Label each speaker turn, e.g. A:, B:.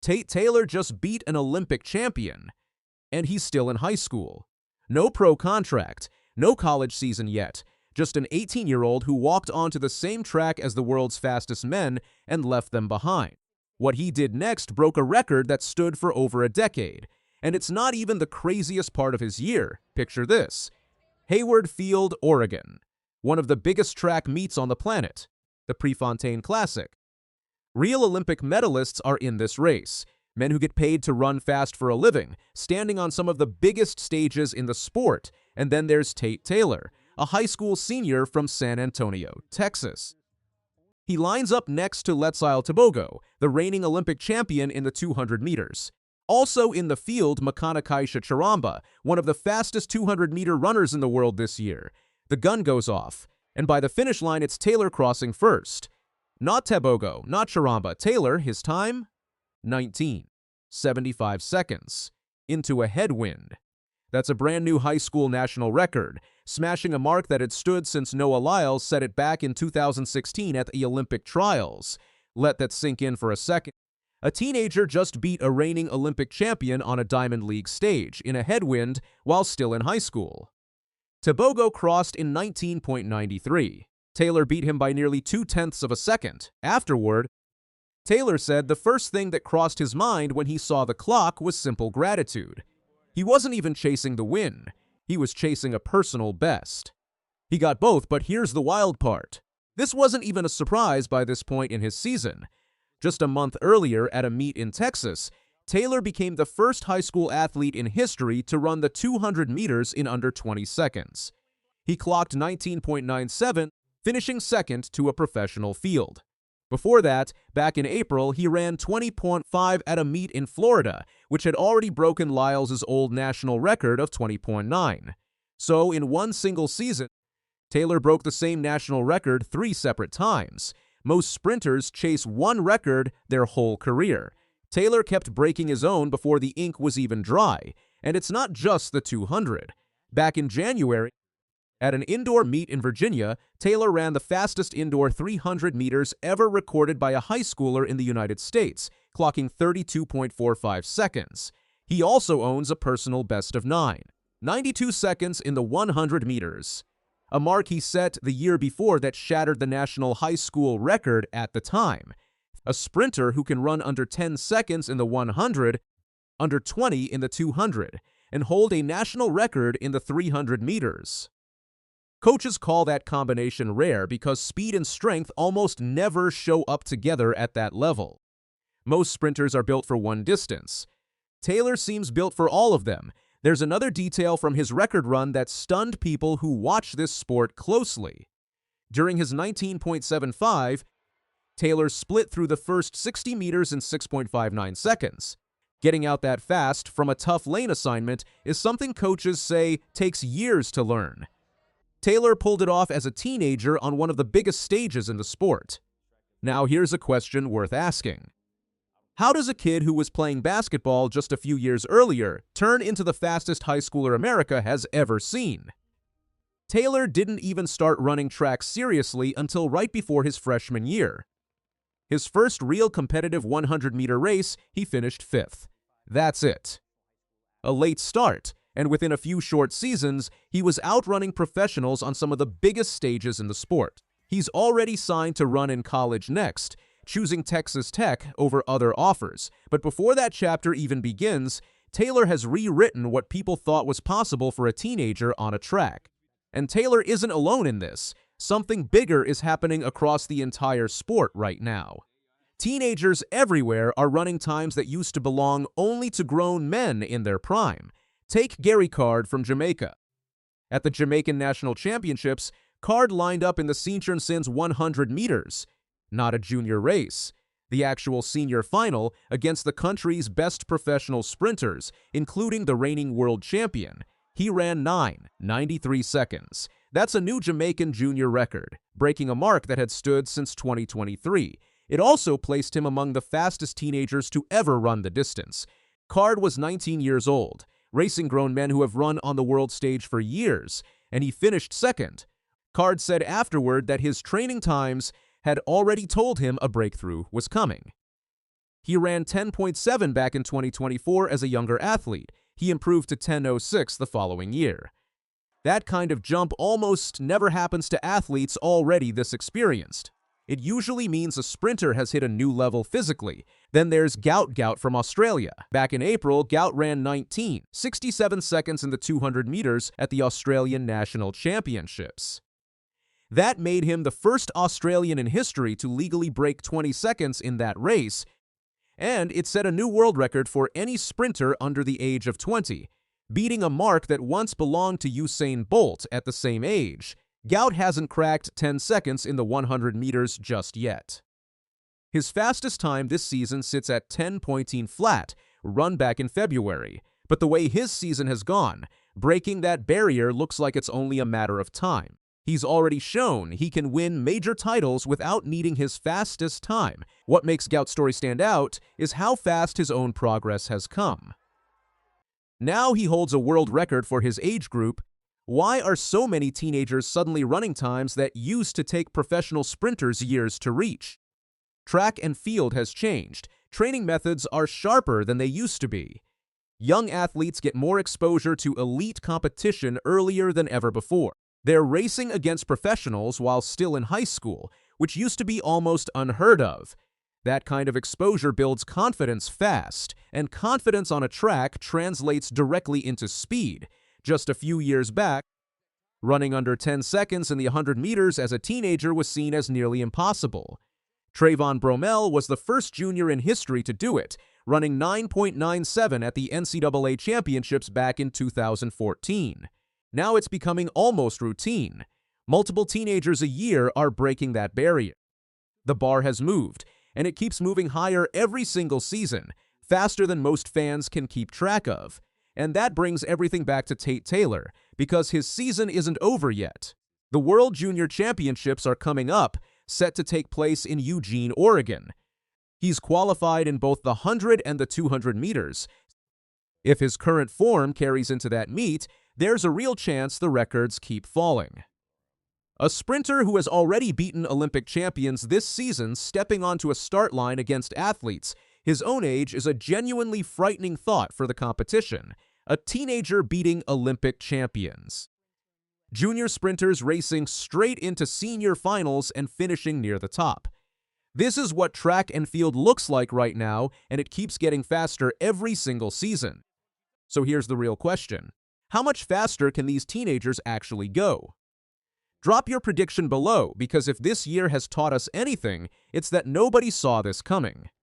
A: Tate Taylor just beat an Olympic champion, and he's still in high school. No pro contract, no college season yet, just an 18-year-old who walked onto the same track as the world's fastest men and left them behind. What he did next broke a record that stood for over a decade, and it's not even the craziest part of his year. Picture this: Hayward Field, Oregon, one of the biggest track meets on the planet, the Prefontaine Classic. Real Olympic medalists are in this race, men who get paid to run fast for a living, standing on some of the biggest stages in the sport. And then there's Tate Taylor, a high school senior from San Antonio, Texas. He lines up next to Letsile Tebogo, the reigning Olympic champion in the 200 meters. Also in the field, Makanakaisha Charamba, one of the fastest 200-meter runners in the world this year. The gun goes off, and by the finish line, it's Taylor crossing first. Not Tebogo, not Charamba. Taylor, his time? 19.75 seconds. Into a headwind. That's a brand new high school national record, smashing a mark that had stood since Noah Lyles set it back in 2016 at the Olympic trials. Let that sink in for a second. A teenager just beat a reigning Olympic champion on a Diamond League stage in a headwind while still in high school. Tebogo crossed in 19.93. Taylor beat him by nearly 0.2 of a second. Afterward, Taylor said the first thing that crossed his mind when he saw the clock was simple gratitude. He wasn't even chasing the win. He was chasing a personal best. He got both, but here's the wild part. This wasn't even a surprise by this point in his season. Just a month earlier, at a meet in Texas, Taylor became the first high school athlete in history to run the 200 meters in under 20 seconds. He clocked 19.97, finishing second to a professional field. Before that, back in April, he ran 20.5 at a meet in Florida, which had already broken Lyles' old national record of 20.9. So, in one single season, Taylor broke the same national record 3 separate times. Most sprinters chase one record their whole career. Taylor kept breaking his own before the ink was even dry, and it's not just the 200. Back in January, at an indoor meet in Virginia, Taylor ran the fastest indoor 300 meters ever recorded by a high schooler in the United States, clocking 32.45 seconds. He also owns a personal best of 92 seconds in the 100 meters. A mark he set the year before that shattered the national high school record at the time. A sprinter who can run under 10 seconds in the 100, under 20 in the 200, and hold a national record in the 300 meters. Coaches call that combination rare because speed and strength almost never show up together at that level. Most sprinters are built for one distance. Taylor seems built for all of them. There's another detail from his record run that stunned people who watch this sport closely. During his 19.75, Taylor split through the first 60 meters in 6.59 seconds. Getting out that fast from a tough lane assignment is something coaches say takes years to learn. Taylor pulled it off as a teenager on one of the biggest stages in the sport. Now here's a question worth asking. How does a kid who was playing basketball just a few years earlier turn into the fastest high schooler America has ever seen? Taylor didn't even start running track seriously until right before his freshman year. His first real competitive 100-meter race, he finished 5th. That's it. A late start, and within a few short seasons, he was outrunning professionals on some of the biggest stages in the sport. He's already signed to run in college next, choosing Texas Tech over other offers. But before that chapter even begins, Taylor has rewritten what people thought was possible for a teenager on a track. And Taylor isn't alone in this. Something bigger is happening across the entire sport right now. Teenagers everywhere are running times that used to belong only to grown men in their prime. Take Gary Card from Jamaica. At the Jamaican National Championships, Card lined up in the Senior Sins 100 meters. Not a junior race. The actual senior final against the country's best professional sprinters, including the reigning world champion. He ran 9.93 seconds. That's a new Jamaican junior record, breaking a mark that had stood since 2023. It also placed him among the fastest teenagers to ever run the distance. Card was 19 years old, racing grown men who have run on the world stage for years, and he finished second. Card said afterward that his training times had already told him a breakthrough was coming. He ran 10.7 back in 2024 as a younger athlete. He improved to 10.06 the following year. That kind of jump almost never happens to athletes already this experienced. It usually means a sprinter has hit a new level physically. Then there's Gout from Australia. Back in April, Gout ran 67 seconds in the 200 meters at the Australian National Championships. That made him the first Australian in history to legally break 20 seconds in that race, and it set a new world record for any sprinter under the age of 20, beating a mark that once belonged to Usain Bolt at the same age. Gout hasn't cracked 10 seconds in the 100 meters just yet. His fastest time this season sits at 10.18 flat, run back in February. But the way his season has gone, breaking that barrier looks like it's only a matter of time. He's already shown he can win major titles without needing his fastest time. What makes Gout's story stand out is how fast his own progress has come. Now he holds a world record for his age group. Why are so many teenagers suddenly running times that used to take professional sprinters years to reach? Track and field has changed. Training methods are sharper than they used to be. Young athletes get more exposure to elite competition earlier than ever before. They're racing against professionals while still in high school, which used to be almost unheard of. That kind of exposure builds confidence fast, and confidence on a track translates directly into speed. Just a few years back, running under 10 seconds in the 100 meters as a teenager was seen as nearly impossible. Trayvon Bromell was the first junior in history to do it, running 9.97 at the NCAA championships back in 2014. Now it's becoming almost routine. Multiple teenagers a year are breaking that barrier. The bar has moved, and it keeps moving higher every single season, faster than most fans can keep track of. And that brings everything back to Tate Taylor, because his season isn't over yet. The World Junior Championships are coming up, set to take place in Eugene, Oregon. He's qualified in both the 100 and the 200 meters. If his current form carries into that meet, there's a real chance the records keep falling. A sprinter who has already beaten Olympic champions this season stepping onto a start line against athletes his own age is a genuinely frightening thought for the competition. A teenager beating Olympic champions. Junior sprinters racing straight into senior finals and finishing near the top. This is what track and field looks like right now, and it keeps getting faster every single season. So here's the real question. How much faster can these teenagers actually go? Drop your prediction below, because if this year has taught us anything, it's that nobody saw this coming.